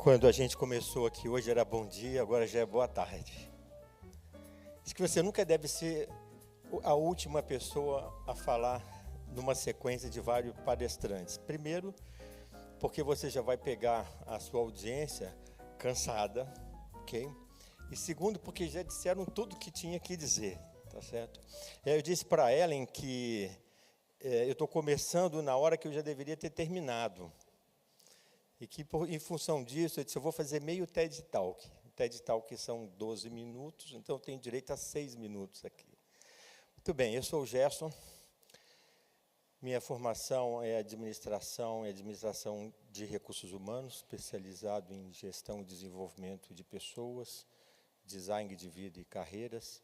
Quando a gente começou aqui hoje era bom dia, agora já é boa tarde. Diz que você nunca deve ser a última pessoa a falar numa sequência de vários palestrantes. Primeiro, porque você já vai pegar a sua audiência cansada, ok? E segundo, porque já disseram tudo que tinha que dizer, tá certo? Eu disse para Ellen que eu estou começando na hora que eu já deveria ter terminado. E que, em função disso, eu disse, eu vou fazer meio TED Talk. TED Talk são 12 minutos, então eu tenho direito a 6 minutos aqui. Muito bem, eu sou o Gerson. Minha formação é administração de recursos humanos, especializado em gestão e desenvolvimento de pessoas, design de vida e carreiras,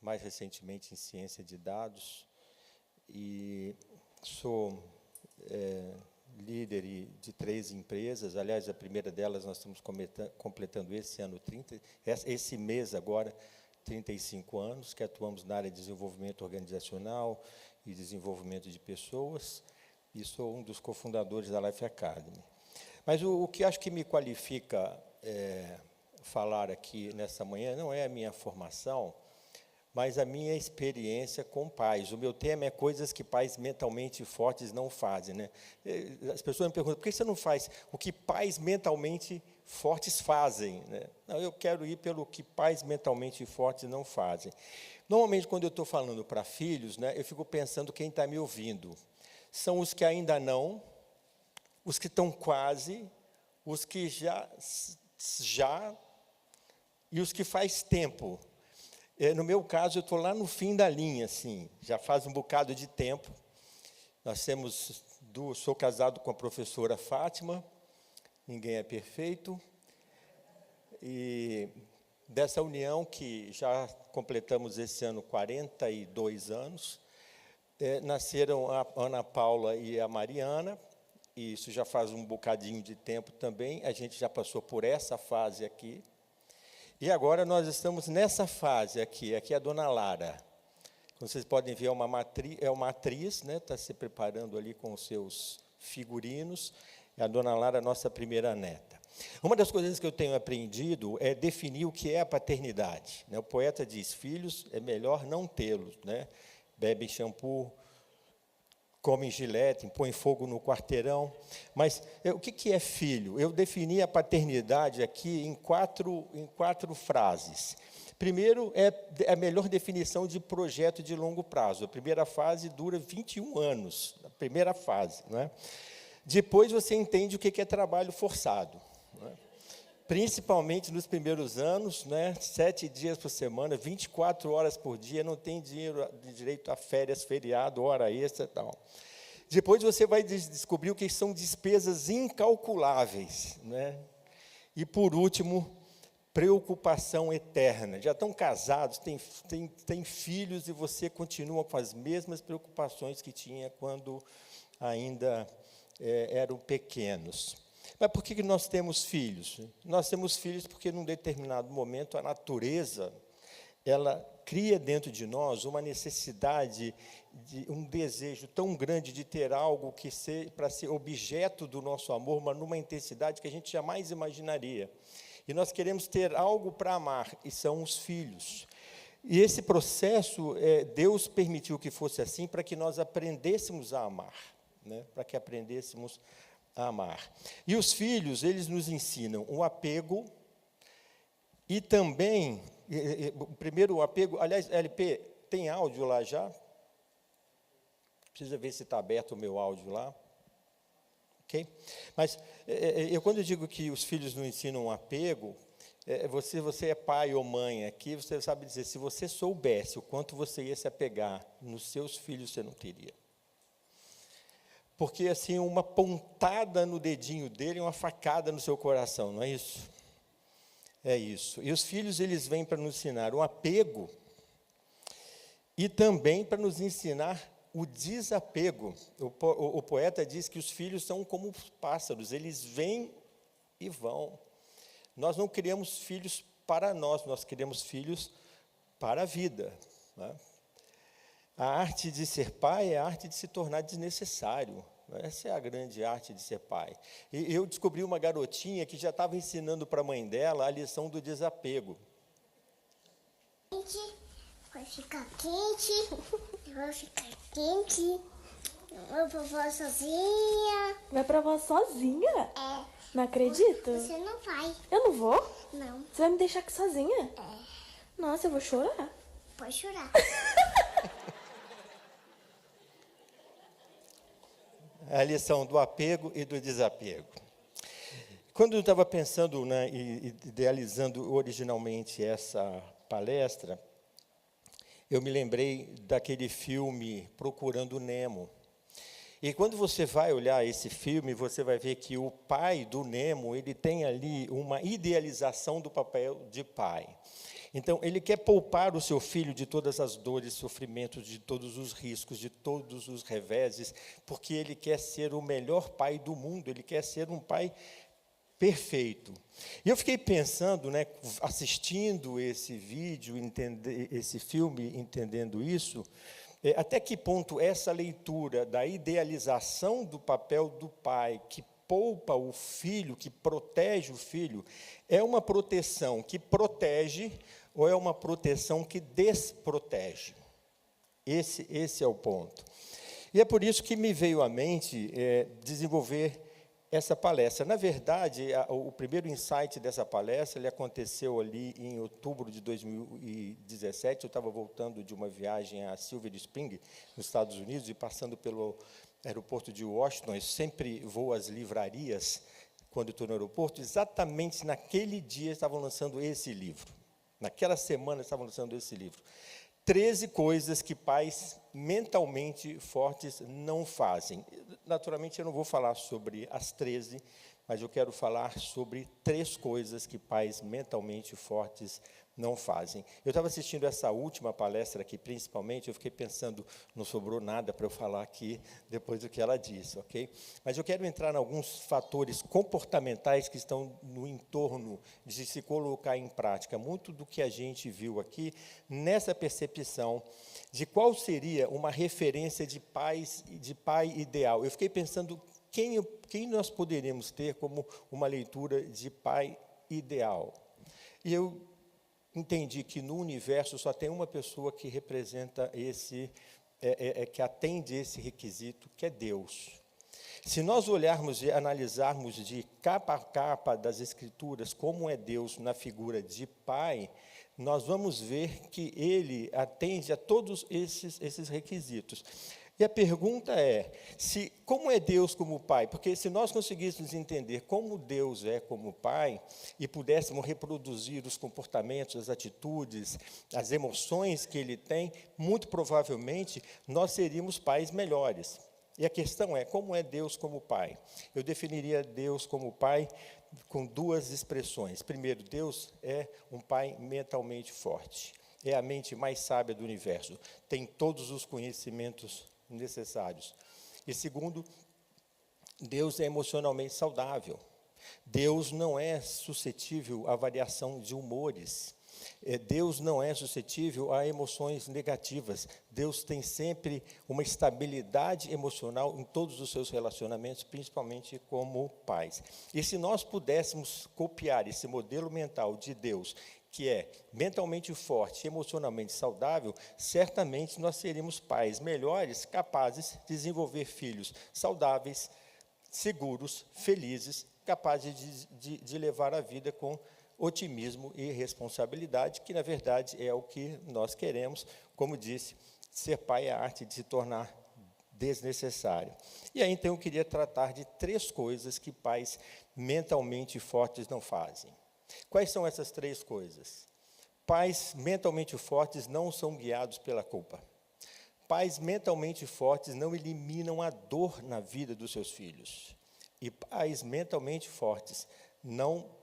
mais recentemente em ciência de dados. E sou líder de 3 empresas, aliás, a primeira delas nós estamos completando esse ano 30, esse mês agora, 35 anos, que atuamos na área de desenvolvimento organizacional e desenvolvimento de pessoas, e sou um dos cofundadores da Life Academy. Mas o que acho que me qualifica falar aqui nessa manhã não é a minha formação, mas a minha experiência com pais. O meu tema é coisas que pais mentalmente fortes não fazem, né? As pessoas me perguntam, por que você não faz o que pais mentalmente fortes fazem, né? Não, eu quero ir pelo que pais mentalmente fortes não fazem. Normalmente, quando eu estou falando para filhos, né, eu fico pensando quem está me ouvindo. São os que ainda não, os que estão quase, os que já e os que faz tempo. No meu caso, eu estou lá no fim da linha, assim, já faz um bocado de tempo. Sou casado com a professora Fátima, ninguém é perfeito, e dessa união que já completamos esse ano 42 anos, nasceram a Ana Paula e a Mariana, e isso já faz um bocadinho de tempo também, a gente já passou por essa fase aqui. E agora nós estamos nessa fase aqui é a dona Lara. Como vocês podem ver, é uma atriz, né? Está se preparando ali com os seus figurinos. É a dona Lara, nossa primeira neta. Uma das coisas que eu tenho aprendido é definir o que é a paternidade, né? O poeta diz, filhos é melhor não tê-los, né? Bebem shampoo, comem gilete, põem fogo no quarteirão. Mas o que é filho? Eu defini a paternidade aqui em quatro frases. Primeiro, é a melhor definição de projeto de longo prazo. A primeira fase dura 21 anos, a primeira fase, né? Depois você entende o que é trabalho forçado, né? Principalmente nos primeiros anos, né? 7 dias por semana, 24 horas por dia, não tem direito a férias, feriado, hora extra e tal. Depois você vai descobrir o que são despesas incalculáveis, né? E, por último, preocupação eterna. Já estão casados, têm filhos, e você continua com as mesmas preocupações que tinha quando ainda eram pequenos. Mas por que nós temos filhos? Nós temos filhos porque, num determinado momento, a natureza, ela cria dentro de nós uma necessidade, um desejo tão grande de ter algo para ser objeto do nosso amor, mas numa intensidade que a gente jamais imaginaria. E nós queremos ter algo para amar, e são os filhos. E esse processo, Deus permitiu que fosse assim para que nós aprendêssemos a amar, né? Para que aprendêssemos a amar. E os filhos, eles nos ensinam o apego e também, primeiro o apego, aliás, LP, tem áudio lá já? Precisa ver se está aberto o meu áudio lá. Ok? Mas quando eu digo que os filhos nos ensinam o apego, você é pai ou mãe aqui, você sabe dizer, se você soubesse o quanto você ia se apegar nos seus filhos, você não teria. Porque, assim, uma pontada no dedinho dele, uma facada no seu coração, não é isso? É isso. E os filhos, eles vêm para nos ensinar o apego e também para nos ensinar o desapego. O poeta diz que os filhos são como os pássaros, eles vêm e vão. Nós não criamos filhos para nós criamos filhos para a vida, né? A arte de ser pai é a arte de se tornar desnecessário. Essa é a grande arte de ser pai. E eu descobri uma garotinha que já estava ensinando para a mãe dela a lição do desapego. Vai ficar quente, vai ficar quente. Eu vou pra vó sozinha. Vai pra vó sozinha? É. Não acredito. Você não vai. Eu não vou? Não. Você vai me deixar aqui sozinha? É. Nossa, eu vou chorar. Pode chorar. A lição do apego e do desapego. Quando eu estava pensando, né, e idealizando originalmente essa palestra, eu me lembrei daquele filme Procurando Nemo. E quando você vai olhar esse filme, você vai ver que o pai do Nemo, ele tem ali uma idealização do papel de pai. Então, ele quer poupar o seu filho de todas as dores, sofrimentos, de todos os riscos, de todos os reveses, porque ele quer ser o melhor pai do mundo, ele quer ser um pai perfeito. E eu fiquei pensando, né, assistindo esse vídeo, esse filme, entendendo isso, até que ponto essa leitura da idealização do papel do pai, que poupa o filho, que protege o filho, é uma proteção que protege ou é uma proteção que desprotege? Esse é o ponto. E é por isso que me veio à mente desenvolver essa palestra. Na verdade, o primeiro insight dessa palestra, ele aconteceu ali em outubro de 2017, eu estava voltando de uma viagem a Silver Spring, nos Estados Unidos, e passando pelo aeroporto de Washington. Eu sempre vou às livrarias, quando estou no aeroporto, exatamente naquele dia estavam lançando esse livro. Naquela semana estavam lançando esse livro. 13 coisas que pais mentalmente fortes não fazem. Naturalmente, eu não vou falar sobre as 13, mas eu quero falar sobre 3 coisas que pais mentalmente fortes não fazem. Eu estava assistindo essa última palestra aqui, principalmente, eu fiquei pensando, não sobrou nada para eu falar aqui, depois do que ela disse, ok? Mas eu quero entrar em alguns fatores comportamentais que estão no entorno de se colocar em prática. Muito do que a gente viu aqui, nessa percepção de qual seria uma referência de pai ideal. Eu fiquei pensando, quem nós poderíamos ter como uma leitura de pai ideal? E eu entendi que no universo só tem uma pessoa que representa que atende esse requisito, que é Deus. Se nós olharmos e analisarmos de capa a capa das Escrituras como é Deus na figura de pai, nós vamos ver que ele atende a todos esses requisitos. E a pergunta é, como é Deus como pai? Porque se nós conseguíssemos entender como Deus é como pai, e pudéssemos reproduzir os comportamentos, as atitudes, as emoções que ele tem, muito provavelmente nós seríamos pais melhores. E a questão é, como é Deus como pai? Eu definiria Deus como pai com 2 expressões. Primeiro, Deus é um pai mentalmente forte. É a mente mais sábia do universo. Tem todos os conhecimentos necessários. E segundo, Deus é emocionalmente saudável. Deus não é suscetível à variação de humores. Deus não é suscetível a emoções negativas. Deus tem sempre uma estabilidade emocional em todos os seus relacionamentos, principalmente como pais. E se nós pudéssemos copiar esse modelo mental de Deus, que é mentalmente forte, emocionalmente saudável, certamente nós seríamos pais melhores, capazes de desenvolver filhos saudáveis, seguros, felizes, capazes de levar a vida com otimismo e responsabilidade, que, na verdade, é o que nós queremos. Como disse, ser pai é a arte de se tornar desnecessário. E aí, então, eu queria tratar de 3 coisas que pais mentalmente fortes não fazem. Quais são essas 3 coisas? Pais mentalmente fortes não são guiados pela culpa. Pais mentalmente fortes não eliminam a dor na vida dos seus filhos. E pais mentalmente fortes não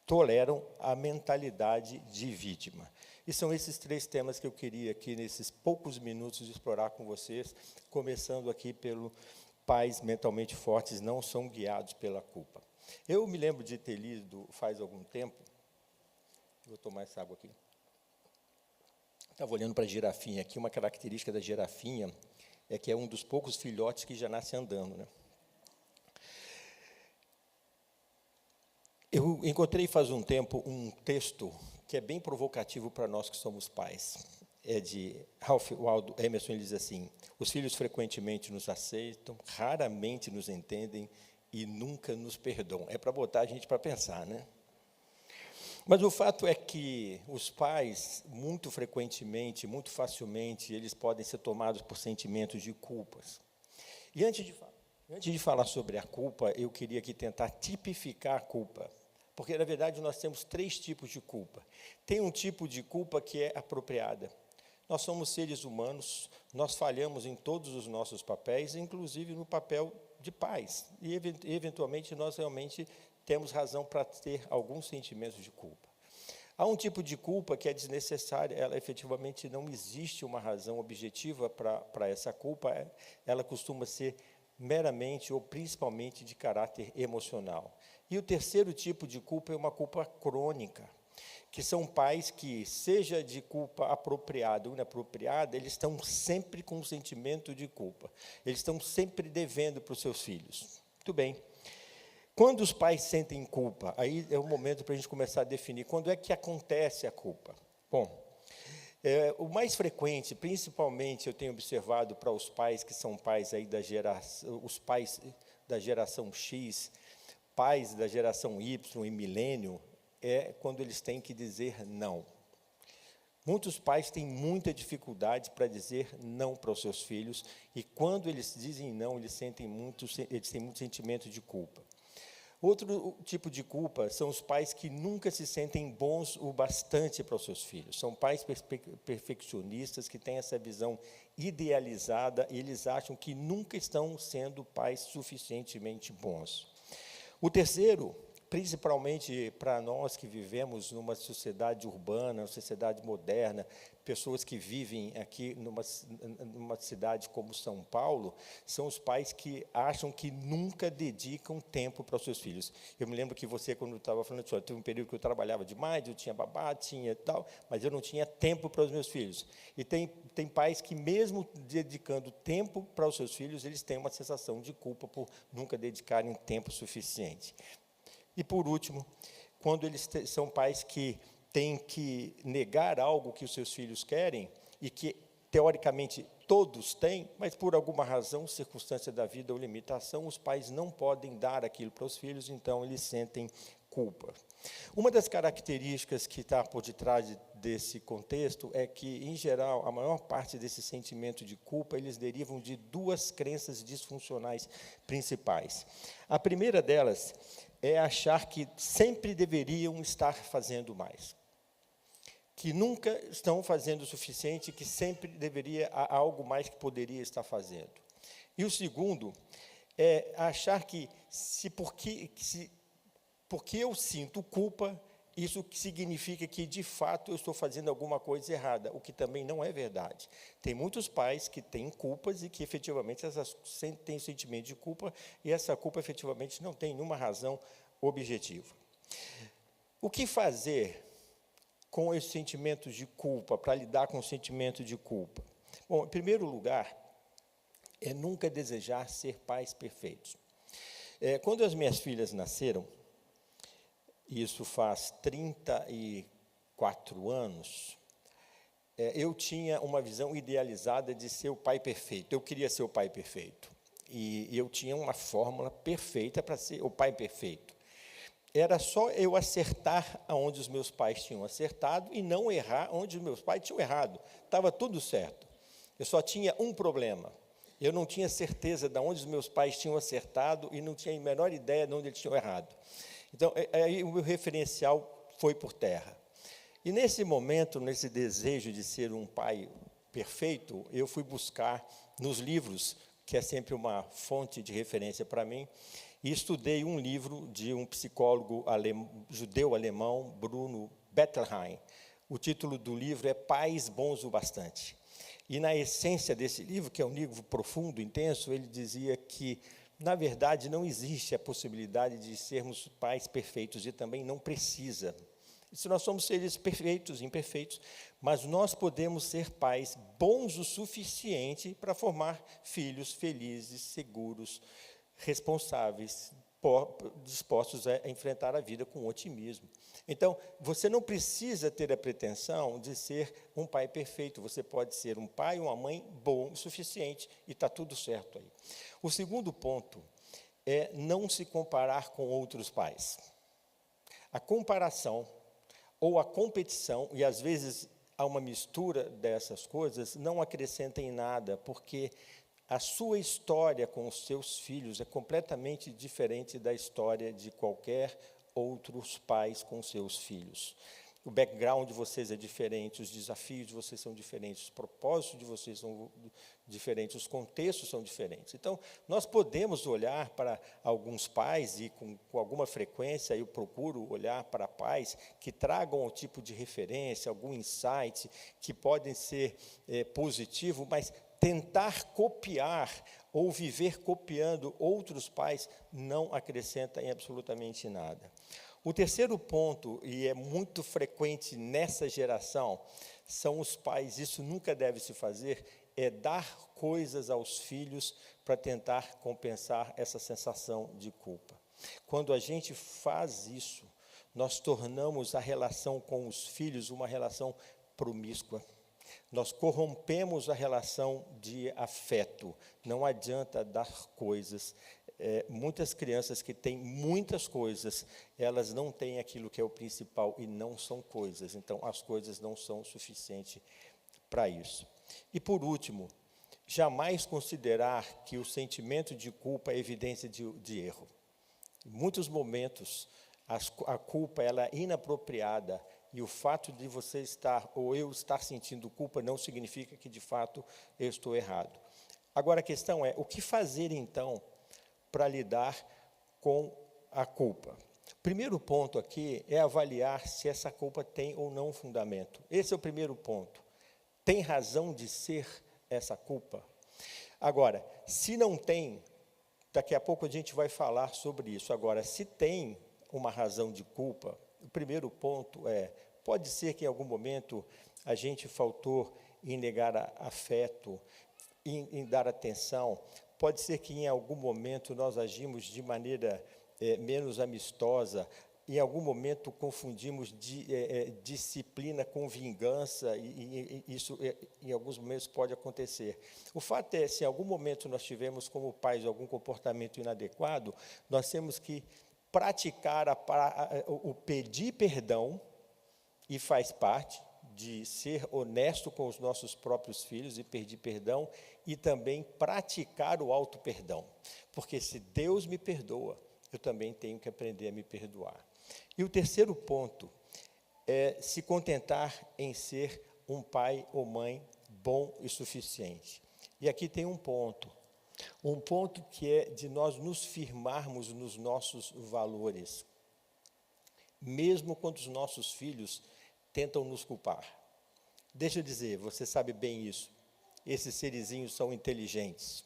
toleram a mentalidade de vítima. E são esses 3 temas que eu queria aqui, nesses poucos minutos, explorar com vocês, começando aqui pelo pais mentalmente fortes não são guiados pela culpa. Eu me lembro de ter lido faz algum tempo, vou tomar essa água aqui, estava olhando para a girafinha aqui, uma característica da girafinha É que é um dos poucos filhotes que já nasce andando, né? Eu encontrei faz um tempo um texto que é bem provocativo para nós que somos pais. É de Ralph Waldo Emerson. Ele diz assim: os filhos frequentemente nos aceitam, raramente nos entendem e nunca nos perdoam. É para botar a gente para pensar, né? Mas o fato é que os pais, muito frequentemente, muito facilmente, eles podem ser tomados por sentimentos de culpas. E antes de falar sobre a culpa, eu queria aqui tentar tipificar a culpa. Porque, na verdade, nós temos 3 tipos de culpa. Tem um tipo de culpa que é apropriada. Nós somos seres humanos, nós falhamos em todos os nossos papéis, inclusive no papel de pais. E, eventualmente, nós realmente temos razão para ter alguns sentimentos de culpa. Há um tipo de culpa que é desnecessária, ela efetivamente não existe uma razão objetiva para essa culpa, ela costuma ser meramente ou principalmente de caráter emocional. E o terceiro tipo de culpa é uma culpa crônica, que são pais que, seja de culpa apropriada ou inapropriada, eles estão sempre com um sentimento de culpa. Eles estão sempre devendo para os seus filhos. Muito bem. Quando os pais sentem culpa, aí é o momento para a gente começar a definir quando é que acontece a culpa. Bom, o mais frequente, principalmente, eu tenho observado para os pais que são pais aí os pais da geração X, pais da geração Y e milênio, é quando eles têm que dizer não. Muitos pais têm muita dificuldade para dizer não para os seus filhos, e quando eles dizem não, eles têm muito sentimento de culpa. Outro tipo de culpa são os pais que nunca se sentem bons o bastante para os seus filhos. São pais perfeccionistas que têm essa visão idealizada e eles acham que nunca estão sendo pais suficientemente bons. O terceiro, principalmente para nós que vivemos numa sociedade urbana, numa sociedade moderna, pessoas que vivem aqui numa cidade como São Paulo, são os pais que acham que nunca dedicam tempo para os seus filhos. Eu me lembro que você, quando estava falando, teve um período que eu trabalhava demais, eu tinha babá, tinha tal, mas eu não tinha tempo para os meus filhos. E tem pais que, mesmo dedicando tempo para os seus filhos, eles têm uma sensação de culpa por nunca dedicarem tempo suficiente. E, por último, quando eles são pais que têm que negar algo que os seus filhos querem e que, teoricamente, todos têm, mas, por alguma razão, circunstância da vida ou limitação, os pais não podem dar aquilo para os filhos, então eles sentem culpa. Uma das características que está por detrás desse contexto é que, em geral, a maior parte desse sentimento de culpa, eles derivam de 2 crenças disfuncionais principais. A primeira delas é achar que sempre deveriam estar fazendo mais, que nunca estão fazendo o suficiente, que sempre há algo mais que poderia estar fazendo. E o segundo é achar que, porque eu sinto culpa, isso significa que, de fato, eu estou fazendo alguma coisa errada, o que também não é verdade. Tem muitos pais que têm culpas e que, efetivamente, têm sentimento de culpa, e essa culpa, efetivamente, não tem nenhuma razão objetiva. O que fazer com esses sentimentos de culpa, para lidar com o sentimento de culpa? Bom, em primeiro lugar, é nunca desejar ser pais perfeitos. Quando as minhas filhas nasceram, isso faz 34 anos, eu tinha uma visão idealizada de ser o pai perfeito. Eu queria ser o pai perfeito. E eu tinha uma fórmula perfeita para ser o pai perfeito. Era só eu acertar onde os meus pais tinham acertado e não errar onde os meus pais tinham errado. Estava tudo certo. Eu só tinha um problema. Eu não tinha certeza de onde os meus pais tinham acertado e não tinha a menor ideia de onde eles tinham errado. Então, aí o meu referencial foi por terra. E, nesse momento, nesse desejo de ser um pai perfeito, eu fui buscar nos livros, que é sempre uma fonte de referência para mim, e estudei um livro de um psicólogo judeu-alemão, Bruno Bettelheim. O título do livro é Pais Bons o Bastante. E, na essência desse livro, que é um livro profundo, intenso, ele dizia que, na verdade, não existe a possibilidade de sermos pais perfeitos, e também não precisa. Se nós somos seres perfeitos, imperfeitos, mas nós podemos ser pais bons o suficiente para formar filhos felizes, seguros, responsáveis, dispostos a enfrentar a vida com otimismo. Então, você não precisa ter a pretensão de ser um pai perfeito. Você pode ser um pai ou uma mãe bom o suficiente e está tudo certo aí. O segundo ponto é não se comparar com outros pais. A comparação ou a competição, e às vezes há uma mistura dessas coisas, não acrescenta em nada, porque a sua história com os seus filhos é completamente diferente da história de qualquer outros pais com seus filhos. O background de vocês é diferente, os desafios de vocês são diferentes, os propósitos de vocês são diferentes, os contextos são diferentes. Então, nós podemos olhar para alguns pais, e com alguma frequência eu procuro olhar para pais que tragam um tipo de referência, algum insight, que podem ser positivo, mas tentar copiar ou viver copiando outros pais não acrescenta em absolutamente nada. O terceiro ponto, e é muito frequente nessa geração, são os pais, isso nunca deve se fazer, é dar coisas aos filhos para tentar compensar essa sensação de culpa. Quando a gente faz isso, nós tornamos a relação com os filhos uma relação promíscua. Nós corrompemos a relação de afeto. Não adianta dar coisas. Muitas crianças que têm muitas coisas, elas não têm aquilo que é o principal e não são coisas. Então, as coisas não são o suficiente para isso. E, por último, jamais considerar que o sentimento de culpa é evidência de erro. Em muitos momentos, a culpa ela é inapropriada, e o fato de você estar, ou eu estar sentindo culpa, não significa que, de fato, eu estou errado. Agora, a questão é, o que fazer, então, para lidar com a culpa? O primeiro ponto aqui é avaliar se essa culpa tem ou não fundamento. Esse é o primeiro ponto. Tem razão de ser essa culpa? Agora, se não tem, daqui a pouco a gente vai falar sobre isso. Agora, se tem uma razão de culpa, o primeiro ponto pode ser que em algum momento a gente faltou em negar afeto, em dar atenção, pode ser que em algum momento nós agimos de maneira menos amistosa, em algum momento confundimos disciplina com vingança, e isso em alguns momentos pode acontecer. O fato é, se em algum momento nós tivemos como pais algum comportamento inadequado, nós temos que praticar o pedir perdão, e faz parte de ser honesto com os nossos próprios filhos e pedir perdão, e também praticar o auto-perdão. Porque se Deus me perdoa, eu também tenho que aprender a me perdoar. E o terceiro ponto é se contentar em ser um pai ou mãe bom e suficiente. E aqui tem um ponto que é de nós nos firmarmos nos nossos valores, mesmo quando os nossos filhos tentam nos culpar. Deixa eu dizer, você sabe bem isso, esses serizinhos são inteligentes,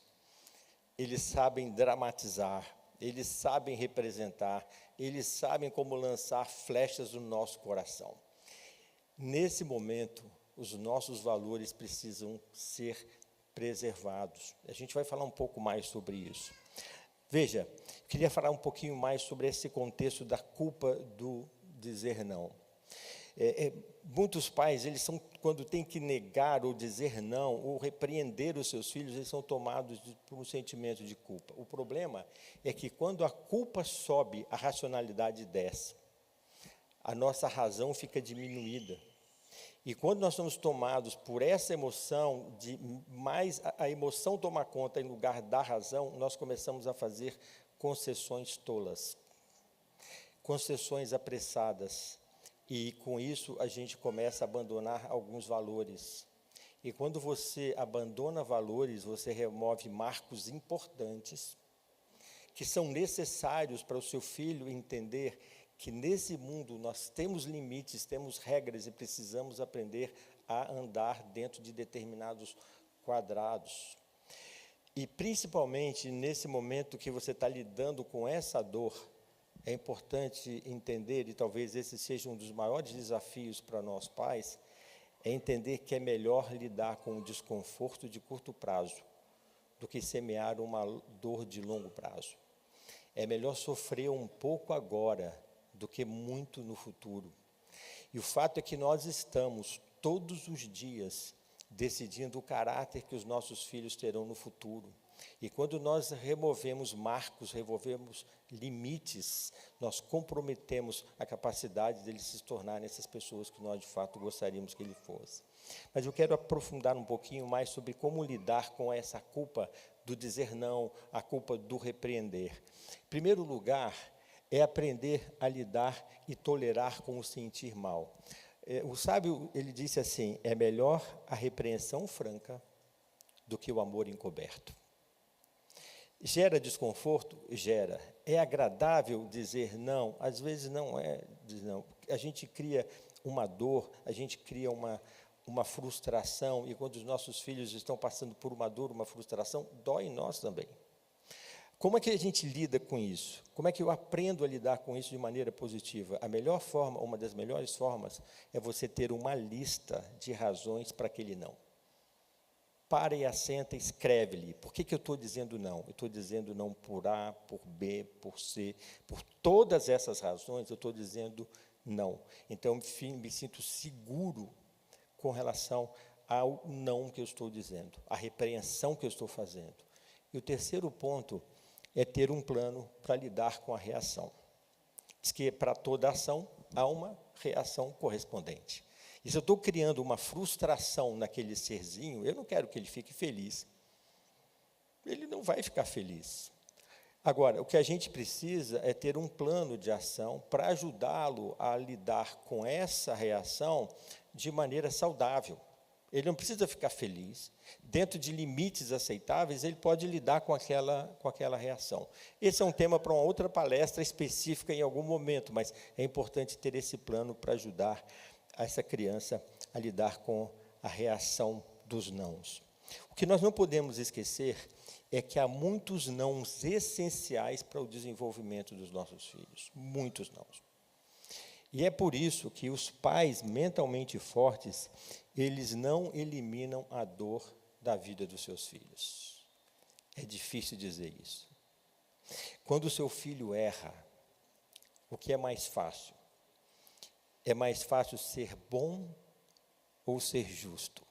eles sabem dramatizar, eles sabem representar, eles sabem como lançar flechas no nosso coração. Nesse momento, os nossos valores precisam ser preservados. A gente vai falar um pouco mais sobre isso. Veja, queria falar um pouquinho mais sobre esse contexto da culpa do dizer não. Muitos pais, eles são, quando têm que negar ou dizer não, ou repreender os seus filhos, eles são tomados por um sentimento de culpa. O problema é que quando a culpa sobe, a racionalidade desce. A nossa razão fica diminuída. E quando nós somos tomados por essa emoção, mais a emoção toma conta em lugar da razão, nós começamos a fazer concessões tolas, concessões apressadas. E, com isso, a gente começa a abandonar alguns valores. E, quando você abandona valores, você remove marcos importantes, que são necessários para o seu filho entender que, nesse mundo, nós temos limites, temos regras e precisamos aprender a andar dentro de determinados quadrados. E, principalmente, nesse momento que você está lidando com essa dor, é importante entender, e talvez esse seja um dos maiores desafios para nós pais, é entender que é melhor lidar com o desconforto de curto prazo do que semear uma dor de longo prazo. É melhor sofrer um pouco agora do que muito no futuro. E o fato é que nós estamos todos os dias decidindo o caráter que os nossos filhos terão no futuro. E quando nós removemos marcos, removemos limites, nós comprometemos a capacidade deles se tornarem essas pessoas que nós de fato gostaríamos que ele fosse. Mas eu quero aprofundar um pouquinho mais sobre como lidar com essa culpa do dizer não, a culpa do repreender. Em primeiro lugar, é aprender a lidar e tolerar com o sentir mal. O sábio, ele disse assim, é melhor a repreensão franca do que o amor encoberto. Gera desconforto? Gera. É agradável dizer não? Às vezes não é dizer não. A gente cria uma dor, a gente cria uma frustração, e quando os nossos filhos estão passando por uma dor, uma frustração, dói em nós também. Como é que a gente lida com isso? Como é que eu aprendo a lidar com isso de maneira positiva? A melhor forma, uma das melhores formas, é você ter uma lista de razões para aquele não. Para e assenta, escreve-lhe. Por que eu estou dizendo não? Eu estou dizendo não por A, por B, por C. Por todas essas razões, eu estou dizendo não. Então, enfim, me sinto seguro com relação ao não que eu estou dizendo, à repreensão que eu estou fazendo. E o terceiro ponto é ter um plano para lidar com a reação. Diz que para toda ação há uma reação correspondente. E se eu estou criando uma frustração naquele serzinho, eu não quero que ele fique feliz. Ele não vai ficar feliz. Agora, o que a gente precisa é ter um plano de ação para ajudá-lo a lidar com essa reação de maneira saudável. Ele não precisa ficar feliz. Dentro de limites aceitáveis, ele pode lidar com aquela reação. Esse é um tema para uma outra palestra específica em algum momento, mas é importante ter esse plano para ajudar essa criança a lidar com a reação dos nãos. O que nós não podemos esquecer é que há muitos nãos essenciais para o desenvolvimento dos nossos filhos. Muitos nãos. E é por isso que os pais mentalmente fortes, eles não eliminam a dor da vida dos seus filhos. É difícil dizer isso. Quando o seu filho erra, o que é mais fácil? É mais fácil ser bom ou ser justo?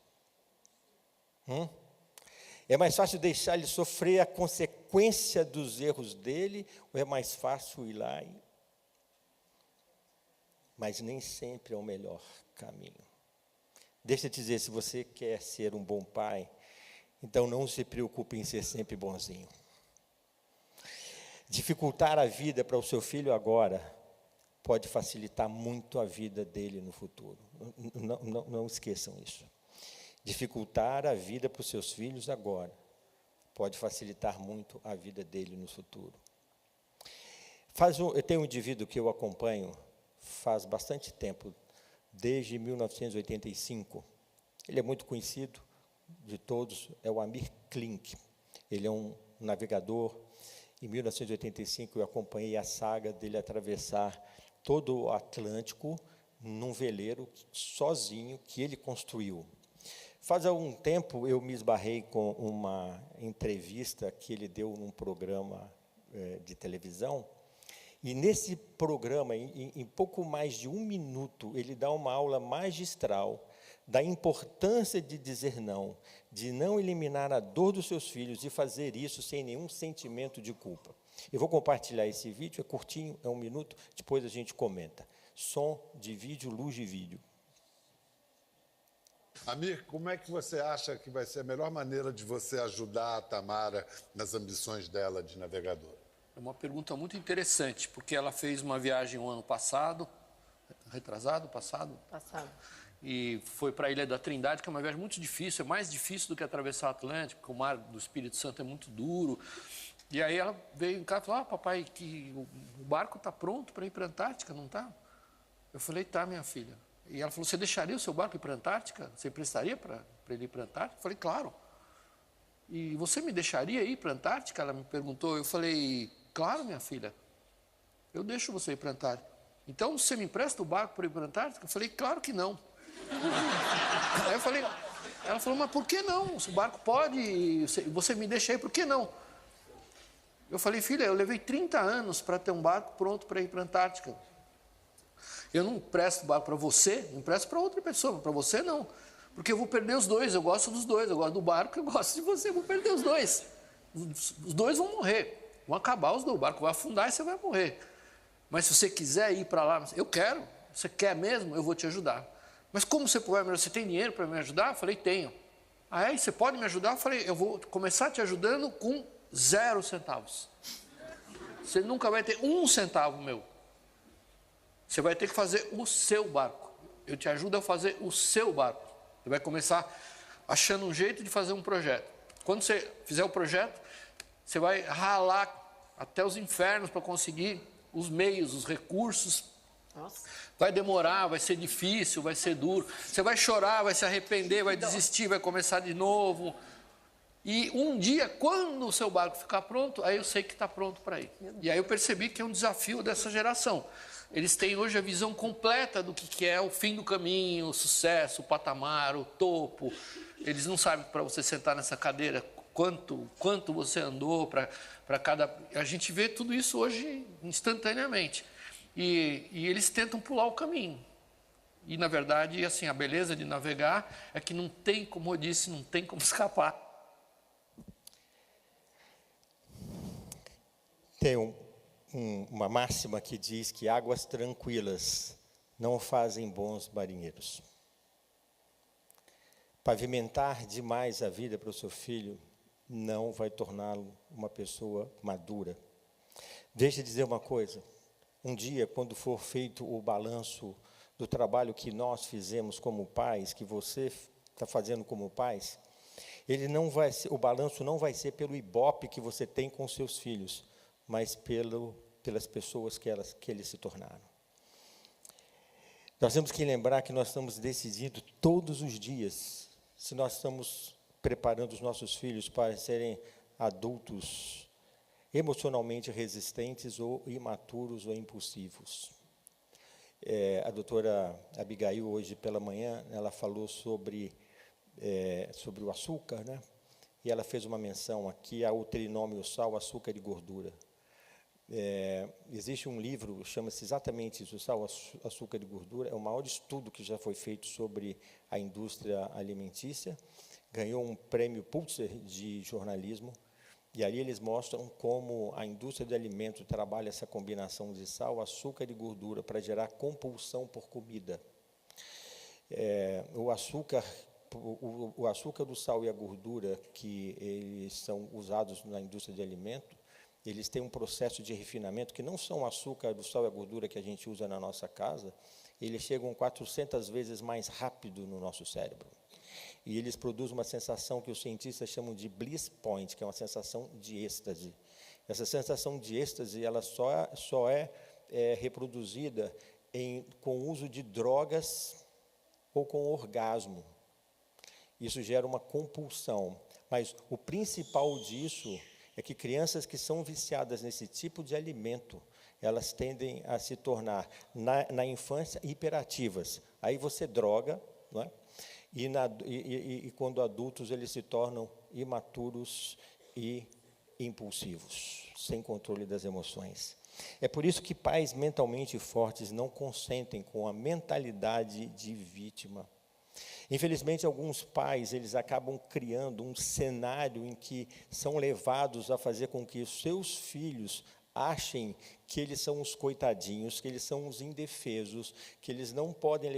É mais fácil deixar ele sofrer a consequência dos erros dele, ou é mais fácil ir lá e... Mas nem sempre é o melhor caminho. Deixa eu te dizer, se você quer ser um bom pai, então não se preocupe em ser sempre bonzinho. Dificultar a vida para o seu filho agora pode facilitar muito a vida dele no futuro. Não esqueçam isso. Dificultar a vida para os seus filhos agora pode facilitar muito a vida dele no futuro. Eu tenho um indivíduo que eu acompanho faz bastante tempo, desde 1985. Ele é muito conhecido de todos, é o Amir Klink. Ele é um navegador. Em 1985, eu acompanhei a saga dele atravessar todo o Atlântico num veleiro sozinho que ele construiu. Faz algum tempo eu me esbarrei com uma entrevista que ele deu num programa de televisão, e nesse programa, em pouco mais de 1 minuto, ele dá uma aula magistral da importância de dizer não, de não eliminar a dor dos seus filhos e fazer isso sem nenhum sentimento de culpa. Eu vou compartilhar esse vídeo, é curtinho, é 1 minuto, depois a gente comenta. Som de vídeo, luz de vídeo. Amir, como é que você acha que vai ser a melhor maneira de você ajudar a Tamara nas ambições dela de navegadora? É uma pergunta muito interessante, porque ela fez uma viagem o ano passado, passado, e foi para a Ilha da Trindade, que é uma viagem muito difícil, é mais difícil do que atravessar o Atlântico, porque o mar do Espírito Santo é muito duro. E aí ela veio em casa e falou, papai, que o barco está pronto para ir para a Antártica, não está? Eu falei, tá, minha filha. E ela falou, você deixaria o seu barco ir para a Antártica? Você emprestaria para ele ir para a Antártica? Eu falei, claro. E você me deixaria ir para a Antártica? Ela me perguntou. Eu falei, claro, minha filha. eu deixo você ir para a Antártica. Então, você me empresta o barco para ir para a Antártica? Eu falei, claro que não. Aí eu falei, ela falou, mas por que não? Se o barco pode, você me deixa aí, por que não? Eu falei, filha, eu levei 30 anos para ter um barco pronto para ir para a Antártica. Eu não empresto o barco para você, empresto para outra pessoa, para você não. Porque eu vou perder os dois, eu gosto dos dois, eu gosto do barco, eu gosto de você, eu vou perder os dois. Os dois vão morrer, vão acabar os dois, o barco vai afundar e você vai morrer. Mas se você quiser ir para lá, eu quero, você quer mesmo, eu vou te ajudar. Mas como você pode me ajudar? Você tem dinheiro para me ajudar? Eu falei, tenho. Aí você pode me ajudar? Eu falei, eu vou começar te ajudando com 0 centavos. Você nunca vai ter 1 centavo meu. Você vai ter que fazer o seu barco. Eu te ajudo a fazer o seu barco. Você vai começar achando um jeito de fazer um projeto. Quando você fizer o projeto, você vai ralar até os infernos para conseguir os meios, os recursos. Nossa. Vai demorar, vai ser difícil, vai ser duro. Você vai chorar, vai se arrepender, vai desistir, vai começar de novo. E um dia, quando o seu barco ficar pronto, aí eu sei que está pronto para ir. E aí eu percebi que é um desafio dessa geração. Eles têm hoje a visão completa do que é o fim do caminho, o sucesso, o patamar, o topo. Eles não sabem para você sentar nessa cadeira quanto você andou para cada... A gente vê tudo isso hoje instantaneamente. E eles tentam pular o caminho. E, na verdade, assim, a beleza de navegar é que não tem, como eu disse, não tem como escapar. Tem uma máxima que diz que águas tranquilas não fazem bons marinheiros. Pavimentar demais a vida para o seu filho não vai torná-lo uma pessoa madura. Deixa eu dizer uma coisa. Um dia, quando for feito o balanço do trabalho que nós fizemos como pais, que você está fazendo como pais, o balanço não vai ser pelo ibope que você tem com seus filhos, mas pelas pessoas que eles se tornaram. Nós temos que lembrar que nós estamos decidindo todos os dias se nós estamos preparando os nossos filhos para serem adultos emocionalmente resistentes ou imaturos ou impulsivos. A doutora Abigail, hoje pela manhã, ela falou sobre o açúcar, né? E ela fez uma menção aqui ao trinômio sal, açúcar e gordura. Existe um livro, chama-se exatamente isso, Sal, Açúcar e Gordura, é o maior estudo que já foi feito sobre a indústria alimentícia, ganhou um prêmio Pulitzer de jornalismo, e ali eles mostram como a indústria de alimentos trabalha essa combinação de sal, açúcar e gordura para gerar compulsão por comida. O açúcar do sal e a gordura que eles são usados na indústria de alimento, eles têm um processo de refinamento que não são o açúcar do sal e a gordura que a gente usa na nossa casa, eles chegam 400 vezes mais rápido no nosso cérebro. E eles produzem uma sensação que os cientistas chamam de bliss point, que é uma sensação de êxtase. Essa sensação de êxtase, ela só é reproduzida com o uso de drogas ou com orgasmo. Isso gera uma compulsão. Mas o principal disso é que crianças que são viciadas nesse tipo de alimento, elas tendem a se tornar, na infância, hiperativas. Aí você droga, não é? E quando adultos, eles se tornam imaturos e impulsivos, sem controle das emoções. É por isso que pais mentalmente fortes não consentem com a mentalidade de vítima. Infelizmente, alguns pais, eles acabam criando um cenário em que são levados a fazer com que os seus filhos achem que eles são os coitadinhos, que eles são os indefesos, que eles não podem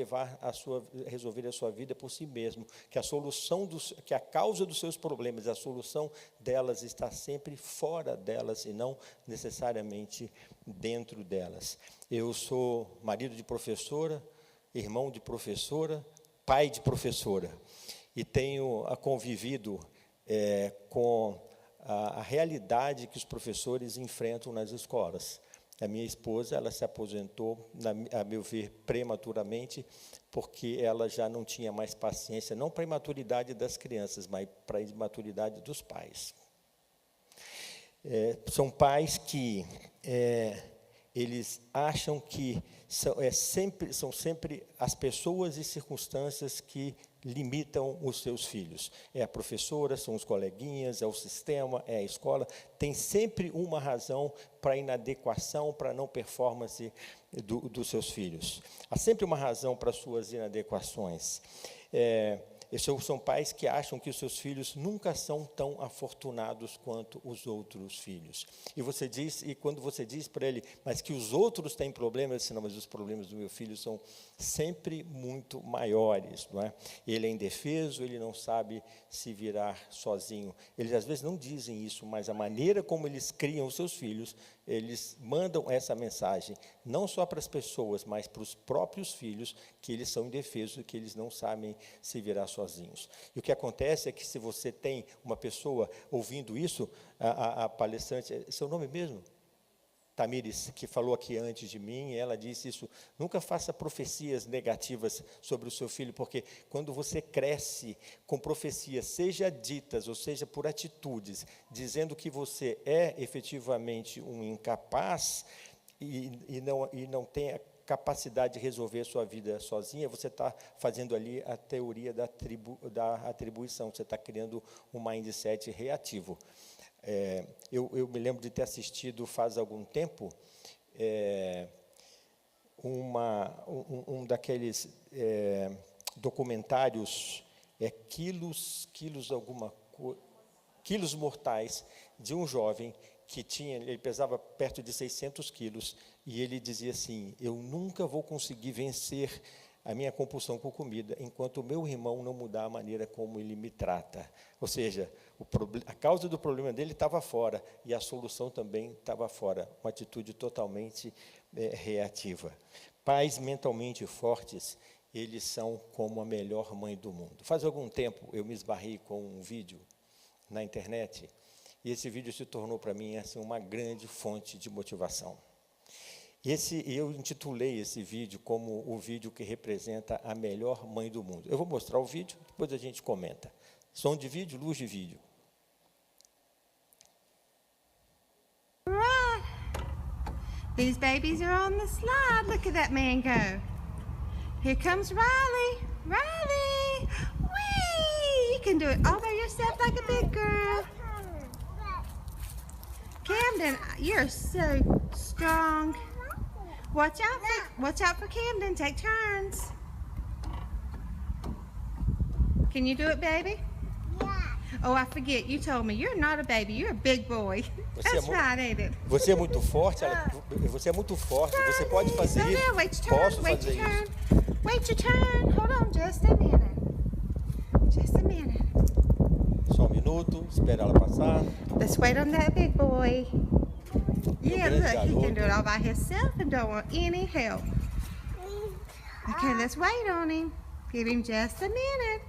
resolver a sua vida por si mesmo, que a causa dos seus problemas, a solução delas está sempre fora delas e não necessariamente dentro delas. Eu sou marido de professora, irmão de professora, pai de professora, e tenho convivido com a realidade que os professores enfrentam nas escolas. A minha esposa, ela se aposentou, a meu ver, prematuramente, porque ela já não tinha mais paciência, não para a imaturidade das crianças, mas para a imaturidade dos pais. São pais que eles acham que são sempre as pessoas e circunstâncias que limitam os seus filhos. É a professora, são os coleguinhas, é o sistema, é a escola. Tem sempre uma razão para a inadequação, para a não performance dos seus filhos. Há sempre uma razão para as suas inadequações. São pais que acham que os seus filhos nunca são tão afortunados quanto os outros filhos. E quando você diz para ele, mas que os outros têm problemas, ele diz, não, mas os problemas do meu filho são sempre muito maiores, não é? Ele é indefeso, ele não sabe se virar sozinho. Eles às vezes não dizem isso, mas a maneira como eles criam os seus filhos, eles mandam essa mensagem, não só para as pessoas, mas para os próprios filhos, que eles são indefesos, que eles não sabem se virar sozinhos. E o que acontece é que se você tem uma pessoa ouvindo isso, a palestrante, seu nome mesmo? Tamires, que falou aqui antes de mim, ela disse isso, nunca faça profecias negativas sobre o seu filho, porque quando você cresce com profecias, seja ditas, ou seja, por atitudes, dizendo que você é efetivamente um incapaz e não tem a capacidade de resolver a sua vida sozinha, você está fazendo ali a teoria da atribuição, você está criando um mindset reativo. Eu me lembro de ter assistido faz algum tempo um daqueles documentários, quilos mortais, de um jovem que ele pesava perto de 600 quilos, e ele dizia assim, eu nunca vou conseguir vencer a minha compulsão por comida, enquanto o meu irmão não mudar a maneira como ele me trata. Ou seja, a causa do problema dele estava fora, e a solução também estava fora, uma atitude totalmente reativa. Pais mentalmente fortes, eles são como a melhor mãe do mundo. Faz algum tempo, eu me esbarrei com um vídeo na internet, e esse vídeo se tornou para mim assim, uma grande fonte de motivação. Eu intitulei esse vídeo como o vídeo que representa a melhor mãe do mundo. Eu vou mostrar o vídeo, depois a gente comenta. Som de vídeo, luz de vídeo. Right. These babies are on the slide. Look at that man go. Here comes Riley. Riley! Whee! You can do it all by yourself like a big girl. Camden, you're so strong. Watch out for Camden. Take turns. Can you do it, baby? Yeah. Oh, I forget. You told me you're not a baby. You're a big boy. That's right, ain't it? Você é muito forte. Você é muito forte. Você pode fazer So isso. there, wait your turn. Posso Wait fazer your isso. turn. Wait your turn. Hold on, just a minute. Just a minute. Só um minuto. Espera ela passar. Let's wait on that big boy. Yeah, grande look, he can do it garoto. all by himself and don't want any help. Okay, let's wait on him. Give him just a minute.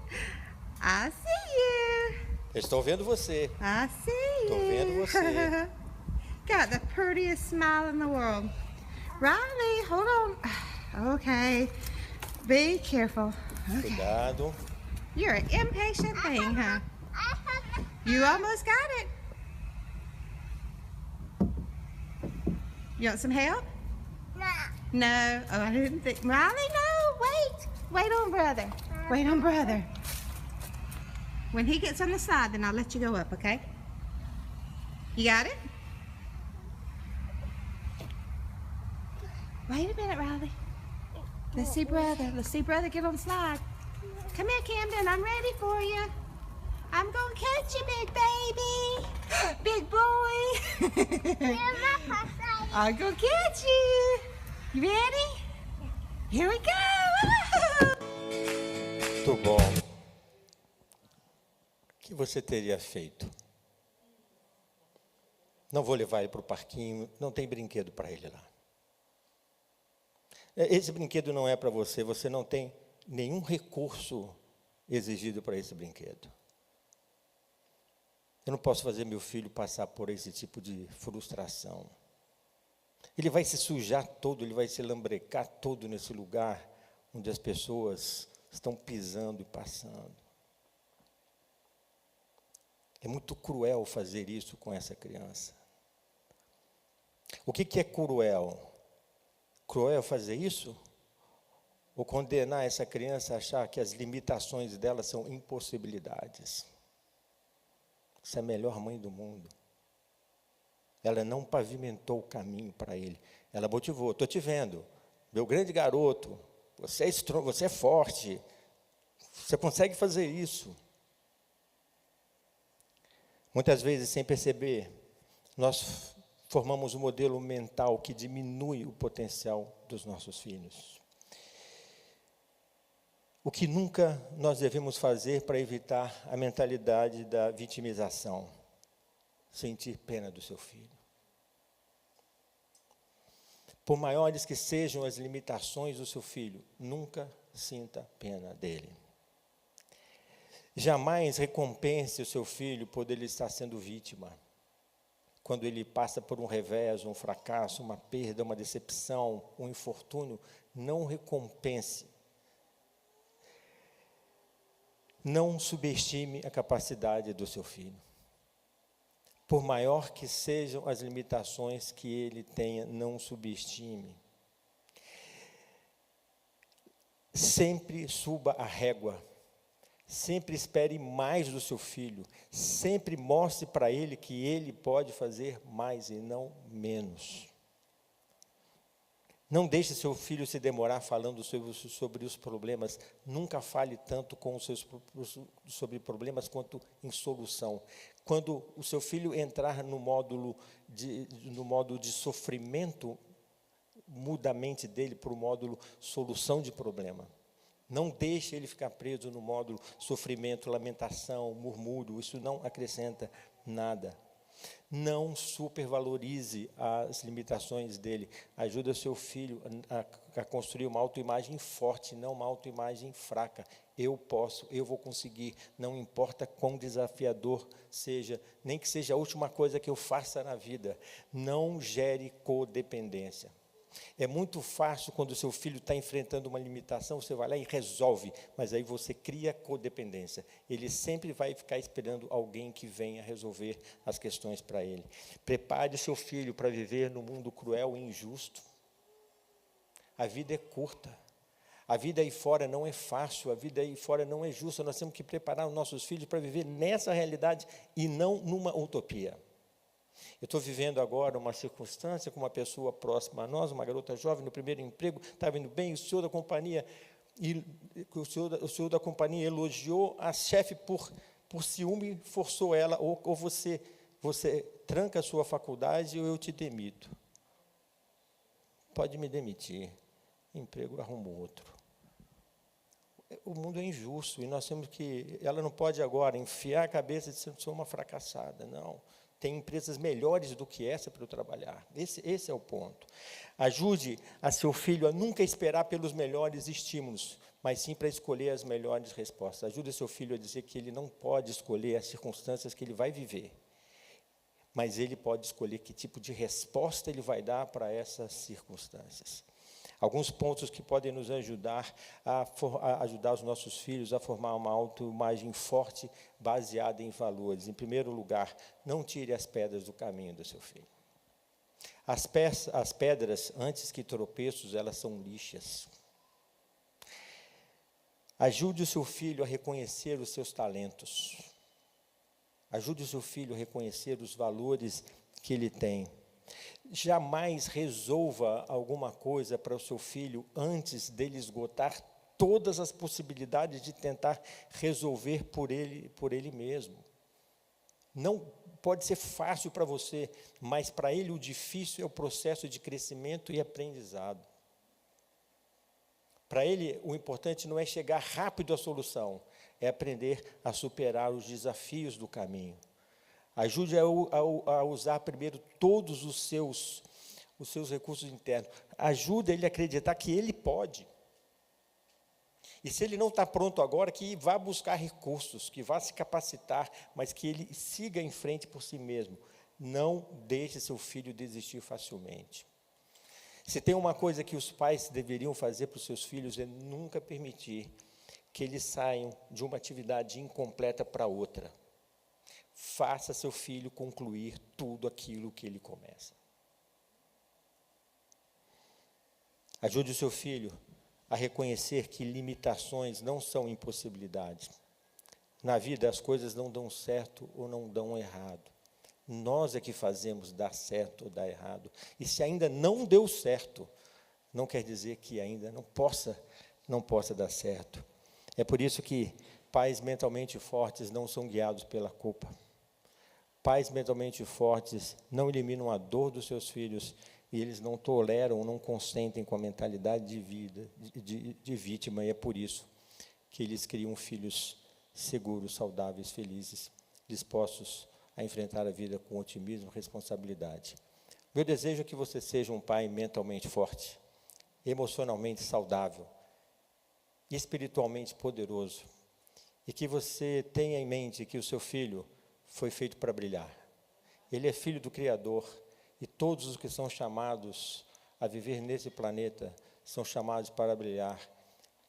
I see you. Eu estou vendo você. I see Tô you. vendo você. Got the prettiest smile in the world. Riley, hold on. Okay. Be careful. Okay. Cuidado. You're an impatient thing, huh? You almost got it. You want some help? No. Oh, I didn't think. Riley, no. Wait. Wait on brother. Wait on brother. When he gets on the slide, then I'll let you go up, okay? You got it? Wait a minute, Riley. Let's see brother. Let's see brother get on the slide. Come here, Camden. I'm ready for you. I'm gonna catch you, big baby. Big boy. I'm gonna catch you. You ready? Here we go. Muito bom. O que você teria feito? Não vou levar ele para o parquinho, não tem brinquedo para ele lá. Esse brinquedo não é para você, você não tem nenhum recurso exigido para esse brinquedo. Eu não posso fazer meu filho passar por esse tipo de frustração. Ele vai se sujar todo, ele vai se lambrecar todo nesse lugar onde as pessoas estão pisando e passando. É muito cruel fazer isso com essa criança. O que é cruel? cruel fazer isso? Ou condenar essa criança a achar que as limitações dela são impossibilidades? Essa é a melhor mãe do mundo. Ela não pavimentou o caminho para ele. Ela motivou. Estou te vendo, meu grande garoto, você é strong, você é forte, você consegue fazer isso. Muitas vezes, sem perceber, nós formamos um modelo mental que diminui o potencial dos nossos filhos. O que nunca nós devemos fazer para evitar a mentalidade da vitimização? Sentir pena do seu filho. Por maiores que sejam as limitações do seu filho, nunca sinta pena dele. Jamais recompense o seu filho por ele estar sendo vítima. Quando ele passa por um revés, um fracasso, uma perda, uma decepção, um infortúnio, não recompense. Não subestime a capacidade do seu filho. Por maior que sejam as limitações que ele tenha, não subestime. Sempre suba a régua. Sempre espere mais do seu filho. Sempre mostre para ele que ele pode fazer mais e não menos. Não deixe seu filho se demorar falando sobre os problemas. Nunca fale tanto sobre problemas quanto em solução. Quando o seu filho entrar no modo de sofrimento, muda a mente dele para o módulo solução de problema. Não deixe ele ficar preso no módulo sofrimento, lamentação, murmúrio. Isso não acrescenta nada. Não supervalorize as limitações dele. Ajude o seu filho a construir uma autoimagem forte, não uma autoimagem fraca. Eu posso, eu vou conseguir, não importa quão desafiador seja, nem que seja a última coisa que eu faça na vida. Não gere codependência. É muito fácil quando o seu filho está enfrentando uma limitação, você vai lá e resolve, mas aí você cria codependência. Ele sempre vai ficar esperando alguém que venha resolver as questões para ele. Prepare o seu filho para viver num mundo cruel e injusto. A vida é curta. A vida aí fora não é fácil, a vida aí fora não é justa. Nós temos que preparar os nossos filhos para viver nessa realidade e não numa utopia. Eu estou vivendo agora uma circunstância com uma pessoa próxima a nós, uma garota jovem, no primeiro emprego, estava indo bem, o senhor da companhia elogiou a chefe por ciúme, forçou ela, ou você tranca a sua faculdade ou eu te demito. Pode me demitir, emprego arrumo outro. O mundo é injusto e nós temos que, ela não pode agora enfiar a cabeça de ser uma fracassada, não. Tem empresas melhores do que essa para eu trabalhar. Esse é o ponto. Ajude a seu filho a nunca esperar pelos melhores estímulos, mas sim para escolher as melhores respostas. Ajude seu filho a dizer que ele não pode escolher as circunstâncias que ele vai viver, mas ele pode escolher que tipo de resposta ele vai dar para essas circunstâncias. Alguns pontos que podem nos ajudar a ajudar os nossos filhos a formar uma autoimagem forte, baseada em valores. Em primeiro lugar, não tire as pedras do caminho do seu filho. As pedras, antes que tropeços, elas são lixas. Ajude o seu filho a reconhecer os seus talentos. Ajude o seu filho a reconhecer os valores que ele tem. Jamais resolva alguma coisa para o seu filho antes dele esgotar todas as possibilidades de tentar resolver por ele mesmo. Não pode ser fácil para você, mas para ele o difícil é o processo de crescimento e aprendizado. Para ele, o importante não é chegar rápido à solução, é aprender a superar os desafios do caminho. Ajude a usar primeiro todos os seus recursos internos. Ajude ele a acreditar que ele pode. E se ele não está pronto agora, que vá buscar recursos, que vá se capacitar, mas que ele siga em frente por si mesmo. Não deixe seu filho desistir facilmente. Se tem uma coisa que os pais deveriam fazer para os seus filhos, é nunca permitir que eles saiam de uma atividade incompleta para outra. Faça seu filho concluir tudo aquilo que ele começa. Ajude o seu filho a reconhecer que limitações não são impossibilidades. Na vida, as coisas não dão certo ou não dão errado. Nós é que fazemos dar certo ou dar errado. E se ainda não deu certo, não quer dizer que ainda não possa dar certo. É por isso que pais mentalmente fortes não são guiados pela culpa. Pais mentalmente fortes não eliminam a dor dos seus filhos e eles não toleram, não consentem com a mentalidade de vida, de vítima, e é por isso que eles criam filhos seguros, saudáveis, felizes, dispostos a enfrentar a vida com otimismo e responsabilidade. Meu desejo é que você seja um pai mentalmente forte, emocionalmente saudável, espiritualmente poderoso, e que você tenha em mente que o seu filho foi feito para brilhar. Ele é filho do Criador, e todos os que são chamados a viver nesse planeta são chamados para brilhar.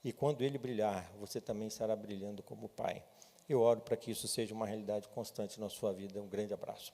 E quando ele brilhar, você também estará brilhando como pai. Eu oro para que isso seja uma realidade constante na sua vida. Um grande abraço.